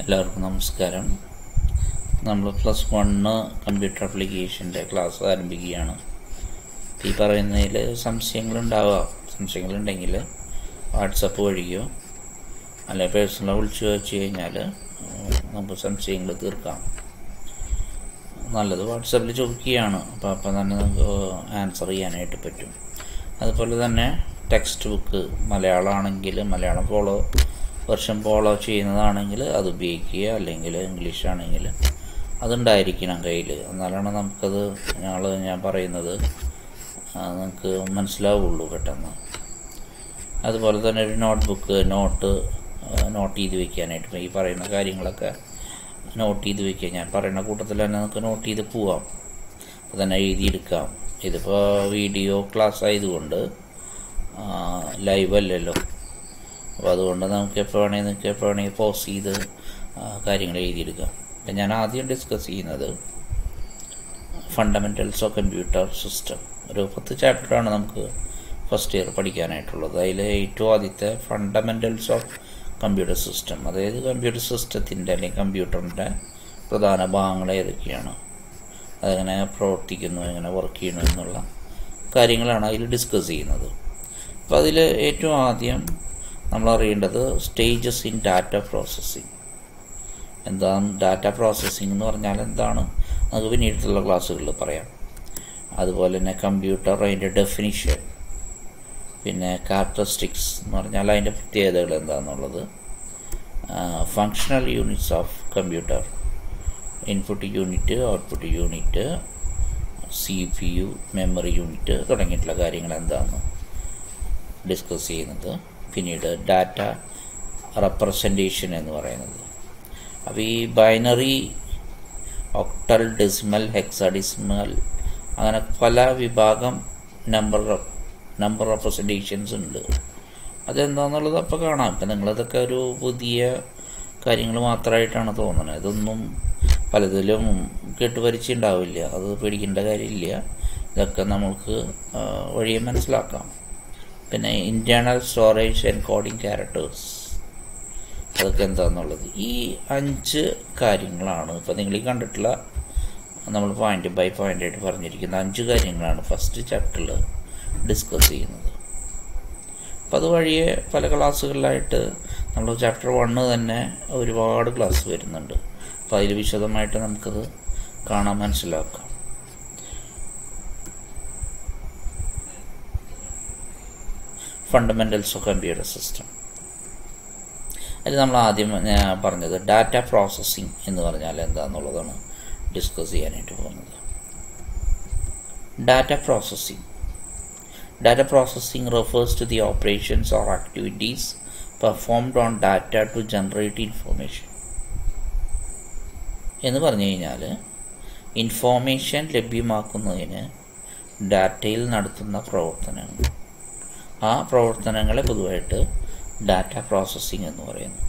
എല്ലാവർക്കും നമസ്കാരം. നമ്മൾ +1 കമ്പ്യൂട്ടർ ആപ്ലിക്കേഷൻ്റെ ക്ലാസ് ആരംഭിക്കുകയാണ്. ഈ പറയുന്നതിൽ സംശയങ്ങളുണ്ടെങ്കിൽ വാട്സപ്പ് വഴിയോ അല്ലെ പേഴ്സണൽ വിളിച്ചു വെച്ച് കഴിഞ്ഞാൽ നമുക്ക് സംശയങ്ങൾ തീർക്കാം. നല്ലത് വാട്സപ്പിൽ ചോദിക്കുകയാണ്, അപ്പം തന്നെ നമുക്ക് ആൻസർ ചെയ്യാനായിട്ട് പറ്റും. അതുപോലെ തന്നെ ടെക്സ്റ്റ് ബുക്ക് മലയാളമാണെങ്കിൽ മലയാളം വെർഷൻ ഫോളോ ചെയ്യുന്നതാണെങ്കിൽ അത് ഉപയോഗിക്കുക, അല്ലെങ്കിൽ ഇംഗ്ലീഷ് ആണെങ്കിൽ അതുണ്ടായിരിക്കണം കയ്യിൽ. എന്നാലാണ് നമുക്കത് ഞാൻ പറയുന്നത് നിങ്ങൾക്ക് മനസ്സിലാവുള്ളൂ പെട്ടെന്ന്. അതുപോലെ തന്നെ ഒരു നോട്ട് ചെയ്ത് വയ്ക്കാനായിട്ട് ഈ പറയുന്ന കാര്യങ്ങളൊക്കെ നോട്ട് ചെയ്ത് വയ്ക്കുക. ഞാൻ പറയുന്ന കൂട്ടത്തിൽ തന്നെ നമുക്ക് നോട്ട് ചെയ്ത് പോവാം, അത് തന്നെ എഴുതിയെടുക്കാം. ഇതിപ്പോൾ വീഡിയോ ക്ലാസ് ആയതുകൊണ്ട് ലൈവ് അല്ലല്ലോ, അപ്പോൾ അതുകൊണ്ട് നമുക്ക് എപ്പോൾ വേണമെങ്കിൽ പോസ് ചെയ്ത് കാര്യങ്ങൾ എഴുതിയെടുക്കാം. അപ്പം ഞാൻ ആദ്യം ഡിസ്കസ് ചെയ്യുന്നത് ഫണ്ടമെൻ്റൽസ് ഓഫ് കമ്പ്യൂട്ടർ സിസ്റ്റം. ഒരു 10 ചാപ്റ്ററാണ് നമുക്ക് ഫസ്റ്റ് ഇയർ പഠിക്കാനായിട്ടുള്ളത്. അതിൽ ഏറ്റവും ആദ്യത്തെ ഫണ്ടമെൻ്റൽസ് ഓഫ് കമ്പ്യൂട്ടർ സിസ്റ്റം, അതായത് കമ്പ്യൂട്ടർ സിസ്റ്റത്തിൻ്റെ അല്ലെങ്കിൽ കമ്പ്യൂട്ടറിൻ്റെ പ്രധാന ഭാഗങ്ങൾ ഏതൊക്കെയാണ്, അതെങ്ങനെ പ്രവർത്തിക്കുന്നു, എങ്ങനെ വർക്ക് ചെയ്യുന്നു എന്നുള്ള കാര്യങ്ങളാണ് അതിൽ ഡിസ്കസ് ചെയ്യുന്നത്. അപ്പോൾ അതിൽ ഏറ്റവും ആദ്യം നമ്മൾ അറിയേണ്ടത് സ്റ്റേജസ് ഇൻ ഡാറ്റ പ്രോസസ്സിങ്. എന്താണ് ഡാറ്റ പ്രോസസ്സിങ് എന്ന് പറഞ്ഞാൽ എന്താണ് നമുക്ക് പിന്നീടുള്ള ക്ലാസ്സുകളിൽ പറയാം. അതുപോലെ തന്നെ കമ്പ്യൂട്ടർ, അതിൻ്റെ ഡെഫിനിഷൻ, പിന്നെ ക്യാരക്ടറിസ്റ്റിക്സ് എന്ന് പറഞ്ഞാൽ അതിൻ്റെ പ്രത്യേകതകൾ എന്താണെന്നുള്ളത്, functional units of computer, input unit, output unit, CPU, memory unit തുടങ്ങിയിട്ടുള്ള കാര്യങ്ങൾ എന്താണെന്ന് ഡിസ്കസ് ചെയ്യുന്നത്. പിന്നീട് ഡാറ്റ റെപ്രസെൻറ്റേഷൻ എന്ന് പറയുന്നത്, അപ്പോൾ ഈ ബൈനറി, ഒക്ടൽ, ഡെസിമൽ, ഹെക്സാഡെസിമൽ അങ്ങനെ പല വിഭാഗം നമ്പർ റെപ്രസെൻറ്റേഷൻസ് ഉണ്ട്. അതെന്താണെന്നുള്ളത് അപ്പോൾ കാണാം. ഇപ്പം നിങ്ങളതൊക്കെ ഒരു പുതിയ കാര്യങ്ങൾ മാത്രമായിട്ടാണ് തോന്നുന്നത്. ഇതൊന്നും പലതിലും കേട്ടുപരിച്ചുണ്ടാവില്ല, അത് പേടിക്കേണ്ട കാര്യമില്ല. ഇതൊക്കെ നമുക്ക് വഴിയെ മനസ്സിലാക്കാം. പിന്നെ ഇൻറ്റേർണൽ സ്റ്റോറേജ്, എൻകോഡിങ് ക്യാരക്ടേഴ്സ്, അതൊക്കെ എന്താണെന്നുള്ളത്. ഈ 5 കാര്യങ്ങളാണ് ഇപ്പോൾ നിങ്ങൾ ഈ കണ്ടിട്ടുള്ള നമ്മൾ പോയിൻ്റ് ബൈ പോയിൻ്റ് ആയിട്ട് പറഞ്ഞിരിക്കുന്ന 5 കാര്യങ്ങളാണ് ഫസ്റ്റ് ചാപ്റ്ററിൽ ഡിസ്കസ് ചെയ്യുന്നത്. അപ്പോൾ അത് വഴിയെ പല ക്ലാസ്സുകളിലായിട്ട് നമ്മൾ ചാപ്റ്റർ 1 തന്നെ ഒരുപാട് ക്ലാസ് വരുന്നുണ്ട്. അപ്പോൾ അതിൽ വിശദമായിട്ട് നമുക്കത് കാണാൻ മനസ്സിലാക്കാം. Fundamentals of computer system. അതിൽ നമ്മൾ ആദ്യം പറഞ്ഞത് ഡാറ്റ പ്രോസസ്സിങ് എന്ന് പറഞ്ഞാൽ എന്താണെന്നുള്ളതാണ് ഡിസ്കസ് ചെയ്യാനായിട്ട് പോകുന്നത്. Data processing refers to the operations or activities performed on data to generate information. എന്ന് പറഞ്ഞു കഴിഞ്ഞാൽ ഇൻഫോർമേഷൻ ലഭ്യമാക്കുന്നതിന് ഡാറ്റയിൽ നടത്തുന്ന പ്രവർത്തനങ്ങൾ, ആ പ്രവർത്തനങ്ങളെ പൊതുവായിട്ട് ഡാറ്റ പ്രോസസ്സിങ് എന്ന് പറയുന്നു.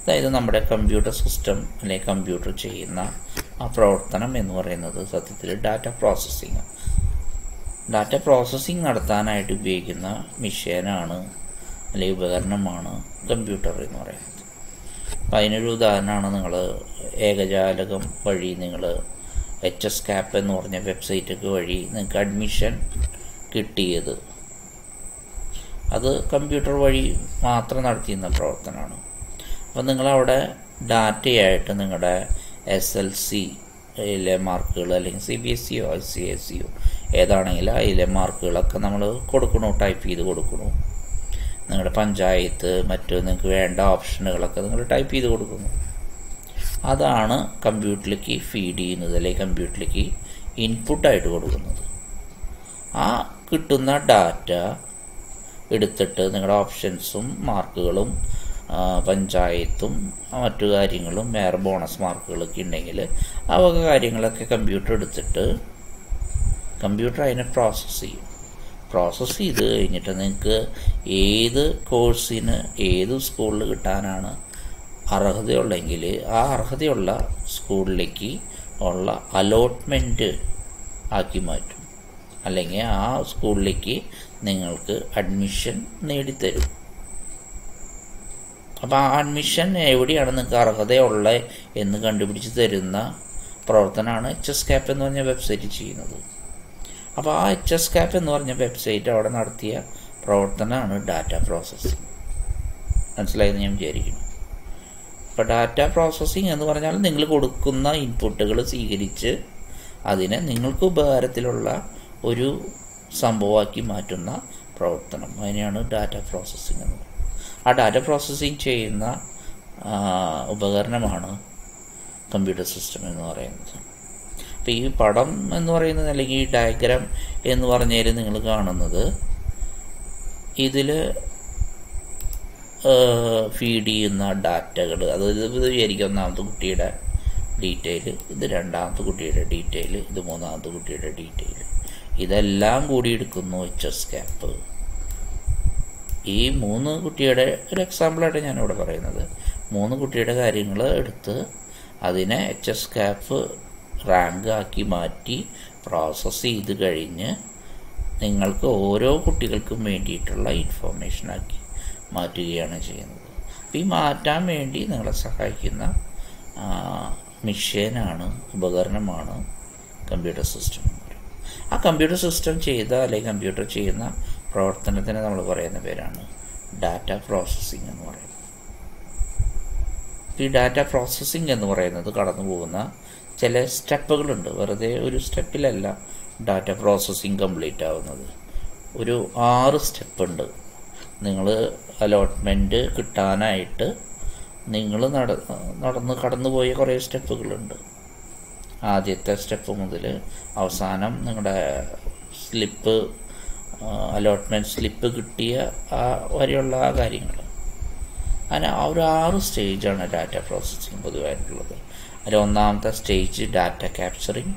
അതായത് നമ്മുടെ കമ്പ്യൂട്ടർ സിസ്റ്റം അല്ലെങ്കിൽ കമ്പ്യൂട്ടർ ചെയ്യുന്ന ആ പ്രവർത്തനം എന്ന് പറയുന്നത് സത്യത്തിൽ ഡാറ്റ പ്രോസസ്സിങ്. ഡാറ്റ പ്രോസസ്സിങ് നടത്താനായിട്ട് ഉപയോഗിക്കുന്ന മെഷീനാണ് അല്ലെങ്കിൽ ഉപകരണമാണ് കമ്പ്യൂട്ടർ എന്ന് പറയുന്നത്. അപ്പം അതിനൊരു ഉദാഹരണമാണ് നിങ്ങൾ ഏകജാലകം വഴി നിങ്ങൾ HSCAP എന്ന് പറഞ്ഞ വെബ്സൈറ്റൊക്കെ വഴി നിങ്ങൾക്ക് അഡ്മിഷൻ കിട്ടിയത്. അത് കമ്പ്യൂട്ടർ വഴി മാത്രം നടത്തിയിരുന്ന പ്രവർത്തനമാണ്. അപ്പം നിങ്ങളവിടെ ഡാറ്റയായിട്ട് നിങ്ങളുടെ SLCയിലെ മാർക്കുകൾ അല്ലെങ്കിൽ CBSEയോ ICSEയോ ഏതാണെങ്കിലും അതിലെ മാർക്കുകളൊക്കെ നമ്മൾ കൊടുക്കണു, ടൈപ്പ് ചെയ്ത് കൊടുക്കണു. നിങ്ങളുടെ പഞ്ചായത്ത് മറ്റ് നിങ്ങൾക്ക് വേണ്ട ഓപ്ഷനുകളൊക്കെ നിങ്ങൾ ടൈപ്പ് ചെയ്ത് കൊടുക്കുന്നു. അതാണ് കമ്പ്യൂട്ടറിലേക്ക് ഫീഡ് ചെയ്യുന്നത് അല്ലെങ്കിൽ കമ്പ്യൂട്ടറിലേക്ക് ഇൻപുട്ടായിട്ട് കൊടുക്കുന്നത്. ആ കിട്ടുന്ന ഡാറ്റ എടുത്തിട്ട് നിങ്ങളുടെ ഓപ്ഷൻസും മാർക്കുകളും പഞ്ചായത്തും മറ്റു കാര്യങ്ങളും വേറെ ബോണസ് മാർക്കുകളൊക്കെ ഉണ്ടെങ്കിൽ ആ വക കാര്യങ്ങളൊക്കെ കമ്പ്യൂട്ടർ എടുത്തിട്ട് കമ്പ്യൂട്ടർ അതിനെ പ്രോസസ്സ് ചെയ്ത് കഴിഞ്ഞിട്ട് നിങ്ങൾക്ക് ഏത് കോഴ്സിന് ഏത് സ്കൂളിൽ കിട്ടാനാണ് അർഹതയുള്ളെങ്കിൽ ആ അർഹതയുള്ള സ്കൂളിലേക്ക് ഉള്ള അലോട്ട്മെൻറ്റ് ആക്കി മാറ്റും, അല്ലെങ്കിൽ ആ സ്കൂളിലേക്ക് നിങ്ങൾക്ക് അഡ്മിഷൻ നേടിത്തരും. അപ്പോൾ ആ അഡ്മിഷൻ എവിടെയാണ് നിങ്ങൾക്ക് അർഹതയുള്ള എന്ന് കണ്ടുപിടിച്ച് തരുന്ന പ്രവർത്തനമാണ് HSCAP എന്ന് പറഞ്ഞ വെബ്സൈറ്റ് ചെയ്യുന്നത്. അപ്പോൾ ആ HSCAP എന്ന് പറഞ്ഞ വെബ്സൈറ്റ് അവിടെ നടത്തിയ പ്രവർത്തനമാണ് ഡാറ്റ പ്രോസസ്സിങ്. മനസ്സിലായെന്ന് ഞാൻ വിചാരിക്കുന്നു. അപ്പോൾ ഡാറ്റ പ്രോസസ്സിങ് എന്ന് പറഞ്ഞാൽ നിങ്ങൾ കൊടുക്കുന്ന ഇൻപുട്ടുകൾ സ്വീകരിച്ച് അതിനെ നിങ്ങൾക്ക് ഉപകാരത്തിലുള്ള ഒരു സംഭവമാക്കി മാറ്റുന്ന പ്രവർത്തനം, അതിനെയാണ് ഡാറ്റ പ്രോസസ്സിങ് എന്ന് പറയുന്നത്. ആ ഡാറ്റ പ്രോസസ്സിങ് ചെയ്യുന്ന ഉപകരണമാണ് കമ്പ്യൂട്ടർ സിസ്റ്റം എന്ന് പറയുന്നത്. അപ്പോൾ ഈ പടം എന്ന് പറയുന്നത്, അല്ലെങ്കിൽ ഈ ഡയഗ്രാം എന്ന് പറഞ്ഞാൽ നിങ്ങൾ കാണുന്നത്, ഇതിൽ ഫീഡ് ചെയ്യുന്ന ഡാറ്റകൾ, അതായത് ഇത് വിചാരിക്കും ഒന്നാമത്തെ കുട്ടിയുടെ ഡീറ്റെയിൽ, ഇത് രണ്ടാമത്തെ കുട്ടിയുടെ ഡീറ്റെയിൽ, ഇത് മൂന്നാമത്തെ കുട്ടിയുടെ ഡീറ്റെയിൽ, ഇതെല്ലാം കൂടി എടുക്കുന്നു HSCAP. ഈ 3 കുട്ടിയുടെ ഒരു എക്സാമ്പിളായിട്ട് ഞാനിവിടെ പറയുന്നത്, 3 കുട്ടിയുടെ കാര്യങ്ങൾ എടുത്ത് അതിനെ HSCAP റാങ്ക് ആക്കി മാറ്റി പ്രോസസ്സ് ചെയ്ത് കഴിഞ്ഞ് നിങ്ങൾക്ക് ഓരോ കുട്ടികൾക്കും വേണ്ടിയിട്ടുള്ള ഇൻഫോർമേഷനാക്കി മാറ്റുകയാണ് ചെയ്യുന്നത്. അപ്പോൾ ഈ മാറ്റാൻ വേണ്ടി നിങ്ങളെ സഹായിക്കുന്ന മെഷീനാണ്, ഉപകരണമാണ് കമ്പ്യൂട്ടർ സിസ്റ്റം. ആ കമ്പ്യൂട്ടർ സിസ്റ്റം ചെയ്ത അല്ലെങ്കിൽ കമ്പ്യൂട്ടർ ചെയ്യുന്ന പ്രവർത്തനത്തിന് നമ്മൾ പറയുന്ന പേരാണ് ഡാറ്റ പ്രോസസ്സിംഗ് എന്ന് പറയുന്നത്. ഈ ഡാറ്റ പ്രോസസ്സിംഗ് എന്ന് പറയുന്നത് കടന്നു പോകുന്ന ചില സ്റ്റെപ്പുകളുണ്ട്. വെറുതെ ഒരു സ്റ്റെപ്പിലല്ല ഡാറ്റ പ്രോസസ്സിംഗ് കംപ്ലീറ്റ് ആവുന്നത്. ഒരു 6 സ്റ്റെപ്പുണ്ട്. നിങ്ങൾ അലോട്ട്മെൻറ്റ് കിട്ടാനായിട്ട് നിങ്ങൾ കടന്നുപോയ കുറേ സ്റ്റെപ്പുകളുണ്ട്. ആദ്യത്തെ സ്റ്റെപ്പ് മുതൽ അവസാനം നിങ്ങളുടെ സ്ലിപ്പ്, അലോട്ട്മെൻറ്റ് സ്ലിപ്പ് കിട്ടിയ വരെയുള്ള ആ കാര്യങ്ങൾ, അങ്ങനെ ആ ഒരു 6 സ്റ്റേജാണ് ഡാറ്റ പ്രോസസ്സിങ് പൊതുവായിട്ടുള്ളത്. അതിൽ ഒന്നാമത്തെ സ്റ്റേജ് ഡാറ്റ ക്യാപ്ചറിങ്,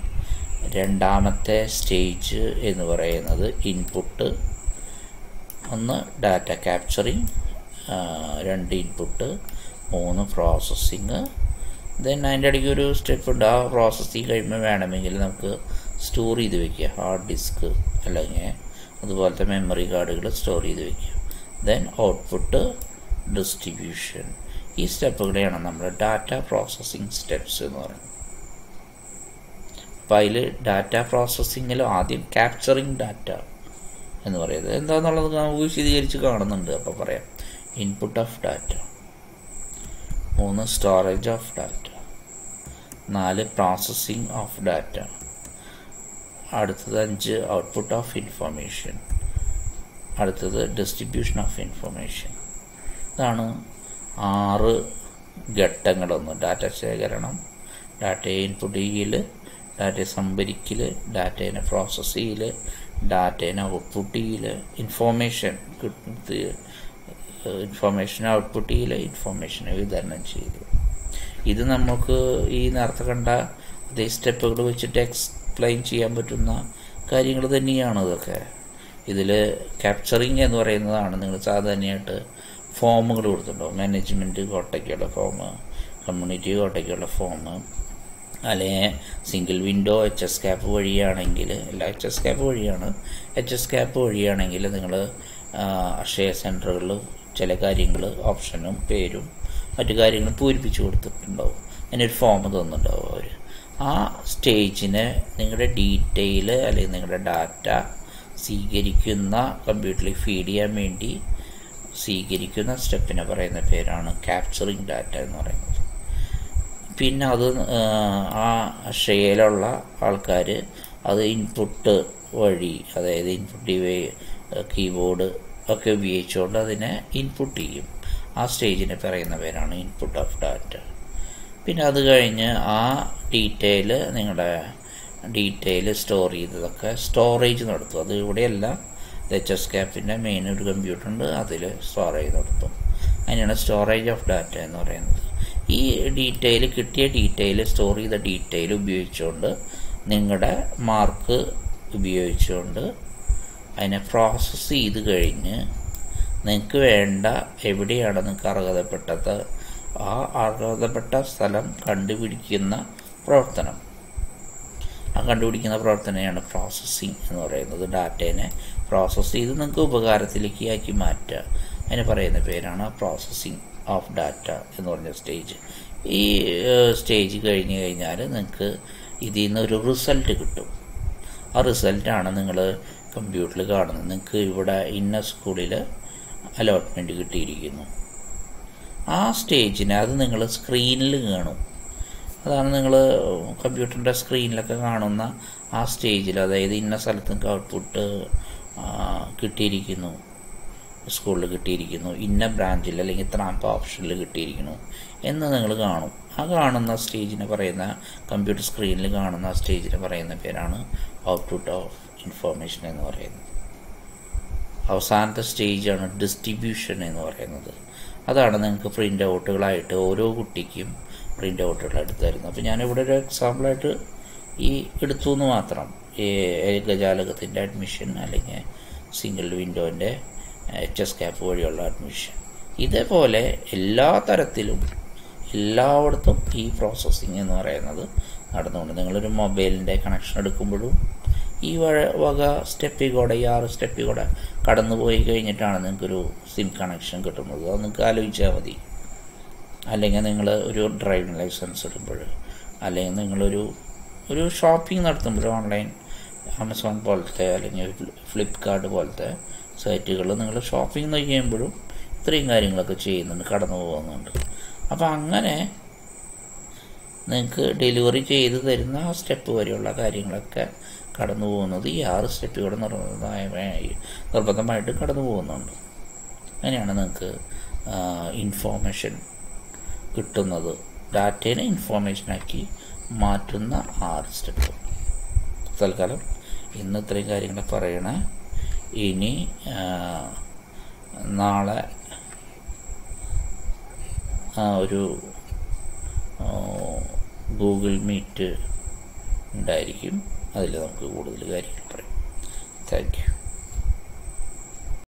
രണ്ടാമത്തെ സ്റ്റേജ് എന്ന് പറയുന്നത് input, 1 data capturing, 2 input, 3 processing. Then അതിൻ്റെ ഇടയ്ക്ക് ഒരു സ്റ്റെപ്പ് ഉണ്ട്. ആ പ്രോസസ്സിങ് കഴിയുമ്പോൾ വേണമെങ്കിൽ നമുക്ക് സ്റ്റോർ ചെയ്ത് വയ്ക്കുക, ഹാർഡ് ഡിസ്ക് അല്ലെങ്കിൽ അതുപോലത്തെ മെമ്മറി കാർഡുകൾ സ്റ്റോർ ചെയ്ത് വയ്ക്കുക. Then output, distribution. ഈ സ്റ്റെപ്പുകളെയാണ് നമ്മൾ ഡാറ്റ പ്രോസസ്സിങ് സ്റ്റെപ്സ് എന്ന് പറയുന്നത്. അപ്പോൾ അതിൽ ഡാറ്റ പ്രോസസ്സിങ്ങിൽ ആദ്യം ക്യാപ്ചറിങ് ഡാറ്റ എന്ന് പറയുന്നത് എന്താണെന്നുള്ളത് നമുക്ക് വിശദീകരിച്ച് കാണുന്നുണ്ട്. അപ്പോൾ പറയാം. Input of data, 3 storage of data, 4 processing of data, അടുത്തത് 5 ഔട്ട്പുട്ട് ഓഫ് ഇൻഫർമേഷൻ, അടുത്തത് ഡിസ്ട്രിബ്യൂഷൻ ഓഫ് ഇൻഫർമേഷൻ. ഇതാണ് 6 ഘട്ടങ്ങളൊന്ന്. ഡാറ്റ ശേഖരണം, ഡാറ്റയെ ഇൻപുട്ട് ചെയ്യൽ, ഡാറ്റയെ സംഭരിക്കൽ, ഡാറ്റേനെ പ്രോസസ്സ് ചെയ്യൽ, ഡാറ്റേനെ ഔട്ട്പുട്ട് ചെയ്യൽ, ഇൻഫോർമേഷൻ ഔട്ട്പുട്ട് ചെയ്യൽ, ഇൻഫോർമേഷനെ വിതരണം ചെയ്യൽ. ഇത് നമുക്ക് ഈ നേരത്തെ കണ്ട അതേ സ്റ്റെപ്പുകൾ വെച്ചിട്ട് എക്സ്പ്ലെയിൻ ചെയ്യാൻ പറ്റുന്ന കാര്യങ്ങൾ തന്നെയാണ് ഇതൊക്കെ. ഇതിൽ ക്യാപ്ചറിങ് എന്ന് പറയുന്നതാണ് നിങ്ങൾ സാധാരണയായിട്ട് ഫോമുകൾ കൊടുത്തിട്ടുണ്ടാവും. മാനേജ്മെൻറ്റ് കോട്ടയ്ക്കുള്ള ഫോം, കമ്മ്യൂണിറ്റി കോട്ടയ്ക്കുള്ള ഫോം, അല്ലെങ്കിൽ സിംഗിൾ വിൻഡോ HSCAP വഴിയാണെങ്കിൽ, അല്ല HSCAP വഴിയാണ്, HSCAP വഴിയാണെങ്കിൽ നിങ്ങൾ അക്ഷയ സെൻറ്ററുകളിൽ ചില കാര്യങ്ങൾ ഓപ്ഷനും പേരും മറ്റു കാര്യങ്ങളും പൂരിപ്പിച്ച് കൊടുത്തിട്ടുണ്ടാവും. അതിനൊരു ഫോം തന്നിട്ടുണ്ടാവും അവർ. ആ സ്റ്റേജിന് നിങ്ങളുടെ ഡീറ്റെയിൽ അല്ലെങ്കിൽ നിങ്ങളുടെ ഡാറ്റ സ്വീകരിക്കുന്ന കമ്പ്യൂട്ടറിൽ ഫീഡ് ചെയ്യാൻ വേണ്ടി സ്വീകരിക്കുന്ന സ്റ്റെപ്പിനെ പറയുന്ന പേരാണ് ക്യാപ്ചറിങ് ഡാറ്റ എന്ന് പറയുന്നത്. പിന്നെ അത് ആ അക്ഷയയിലുള്ള ആൾക്കാർ അത് ഇൻപുട്ട് വഴി, അതായത് ഇൻപുട്ട് കീബോർഡ് ഒക്കെ ഉപയോഗിച്ചുകൊണ്ട് അതിനെ ഇൻപുട്ട് ചെയ്യും. ആ സ്റ്റേജിനെ പറയുന്ന പേരാണ് ഇൻപുട്ട് ഓഫ് ഡാറ്റ. പിന്നെ അത് കഴിഞ്ഞ് ആ ഡീറ്റെയിൽ, നിങ്ങളുടെ ഡീറ്റെയിൽ സ്റ്റോർ ചെയ്തതൊക്കെ സ്റ്റോറേജ് നടത്തും. അത് ഇവിടെയല്ല, HSCAPൻ്റെ മെയിൻ ഒരു കമ്പ്യൂട്ടർ ഉണ്ട്, അതിൽ സ്റ്റോറേജ് നടത്തും. അതിനാണ് സ്റ്റോറേജ് ഓഫ് ഡാറ്റ എന്ന് പറയുന്നത്. ഈ ഡീറ്റെയിൽ, കിട്ടിയ ഡീറ്റെയിൽ, സ്റ്റോർ ചെയ്ത ഡീറ്റെയിൽ ഉപയോഗിച്ചുകൊണ്ട് നിങ്ങളുടെ മാർക്ക് ഉപയോഗിച്ചുകൊണ്ട് അതിനെ പ്രോസസ്സ് ചെയ്ത് കഴിഞ്ഞ് നിങ്ങൾക്ക് വേണ്ട എവിടെയാണ് നിങ്ങൾക്ക് അർഹതപ്പെട്ടത് ആ അർഹതപ്പെട്ട സ്ഥലം കണ്ടുപിടിക്കുന്ന പ്രവർത്തനം. ആ കണ്ടുപിടിക്കുന്ന പ്രവർത്തനമാണ് പ്രോസസ്സിങ് എന്ന് പറയുന്നത്. ഡാറ്റേനെ പ്രോസസ്സ് ചെയ്ത് നിങ്ങൾക്ക് ഉപകാരത്തിലേക്ക് ആക്കി മാറ്റുക. അതിന് പറയുന്ന പേരാണ് പ്രോസസ്സിങ് ഓഫ് ഡാറ്റ എന്ന് പറഞ്ഞ സ്റ്റേജ്. ഈ സ്റ്റേജ് കഴിഞ്ഞ് കഴിഞ്ഞാൽ നിങ്ങൾക്ക് ഇതിൽ നിന്ന് ഒരു റിസൾട്ട് കിട്ടും. ആ റിസൾട്ടാണ് നിങ്ങൾ കമ്പ്യൂട്ടറിൽ കാണുന്നത്. നിങ്ങൾക്ക് ഇവിടെ ഇന്ന സ്കൂളിൽ അലോട്ട്മെൻറ്റ് കിട്ടിയിരിക്കുന്നു. ആ സ്റ്റേജിനെ അത് നിങ്ങൾ സ്ക്രീനിൽ കാണും. അതാണ് നിങ്ങൾ കമ്പ്യൂട്ടറിൻ്റെ സ്ക്രീനിലൊക്കെ കാണുന്ന ആ സ്റ്റേജിൽ, അതായത് ഇന്ന സ്ഥലത്ത് നിങ്ങൾക്ക് ഔട്ട്പുട്ട് കിട്ടിയിരിക്കുന്നു, സ്കൂളിൽ കിട്ടിയിരിക്കുന്നു, ഇന്ന ബ്രാഞ്ചിൽ അല്ലെങ്കിൽ ഇത്രാമത്തെ ഓപ്ഷനിൽ കിട്ടിയിരിക്കുന്നു എന്ന് നിങ്ങൾ കാണും. ആ കാണുന്ന സ്റ്റേജിനെ പറയുന്ന, കമ്പ്യൂട്ടർ സ്ക്രീനിൽ കാണുന്ന ആ സ്റ്റേജിനെ പറയുന്ന പേരാണ് ഔട്ട്പുട്ട് ഓഫ് ഇൻഫർമേഷൻ എന്ന് പറയുന്നത്. അവസാനത്തെ സ്റ്റേജാണ് ഡിസ്ട്രിബ്യൂഷൻ എന്ന് പറയുന്നത്. അതാണ് നിങ്ങൾക്ക് പ്രിൻ്റ് ഔട്ടുകളായിട്ട് ഓരോ കുട്ടിക്കും പ്രിൻ്റ് ഔട്ടുകൾ എടുത്ത് തരുന്നത്. അപ്പോൾ ഞാനിവിടെ ഒരു എക്സാമ്പിളായിട്ട് ഈ എടുത്തു എന്ന് മാത്രം. ഈ ഏകജാലകത്തിൻ്റെ അഡ്മിഷൻ അല്ലെങ്കിൽ സിംഗിൾ വിൻഡോൻ്റെ HSCAP വഴിയുള്ള അഡ്മിഷൻ. ഇതേപോലെ എല്ലാ തരത്തിലും എല്ലായിടത്തും ഈ പ്രോസസ്സിങ് എന്ന് പറയുന്നത് നടന്നുകൊണ്ട്, നിങ്ങളൊരു മൊബൈലിൻ്റെ കണക്ഷൻ എടുക്കുമ്പോഴും ഈ വക സ്റ്റെപ്പിൽ കൂടെ, ഈ 6 സ്റ്റെപ്പിൽ കൂടെ കടന്നു പോയി കഴിഞ്ഞിട്ടാണ് നിങ്ങൾക്കൊരു സിം കണക്ഷൻ കിട്ടുന്നത്. അത് നിങ്ങൾക്ക് ആലോചിച്ചാൽ മതി. അല്ലെങ്കിൽ നിങ്ങൾ ഒരു ഡ്രൈവിംഗ് ലൈസൻസ് എടുക്കുമ്പോൾ, അല്ലെങ്കിൽ നിങ്ങളൊരു ഷോപ്പിംഗ് നടത്തുമ്പോൾ, ഓൺലൈൻ ആമസോൺ പോലത്തെ അല്ലെങ്കിൽ ഫ്ലിപ്കാർട്ട് പോലത്തെ സൈറ്റുകൾ നിങ്ങൾ ഷോപ്പിംഗ് ചെയ്യുമ്പോഴും ഇത്രയും കാര്യങ്ങളൊക്കെ ചെയ്യുന്നുണ്ട്, കടന്നു പോകുന്നുണ്ട്. അപ്പോൾ അങ്ങനെ നിങ്ങൾക്ക് ഡെലിവറി ചെയ്ത് തരുന്ന ആ സ്റ്റെപ്പ് വരെയുള്ള കാര്യങ്ങളൊക്കെ കടന്നു പോകുന്നത് ഈ 6 സ്റ്റെപ്പുകൾ നിർബന്ധമായിട്ട് കടന്നു പോകുന്നുണ്ട്. അങ്ങനെയാണ് നിങ്ങൾക്ക് ഇൻഫോർമേഷൻ കിട്ടുന്നത്. ഡാറ്റേനെ ഇൻഫോർമേഷനാക്കി മാറ്റുന്ന 6 സ്റ്റെപ്പ്. തൽക്കാലം ഇന്ന് ഇത്രയും കാര്യങ്ങൾ പറയണേ. ഇനി നാളെ ഒരു ഗൂഗിൾ മീറ്റ് ഉണ്ടായിരിക്കും. അതിൽ നമുക്ക് കൂടുതൽ കാര്യങ്ങൾ പറയാം. Thank you.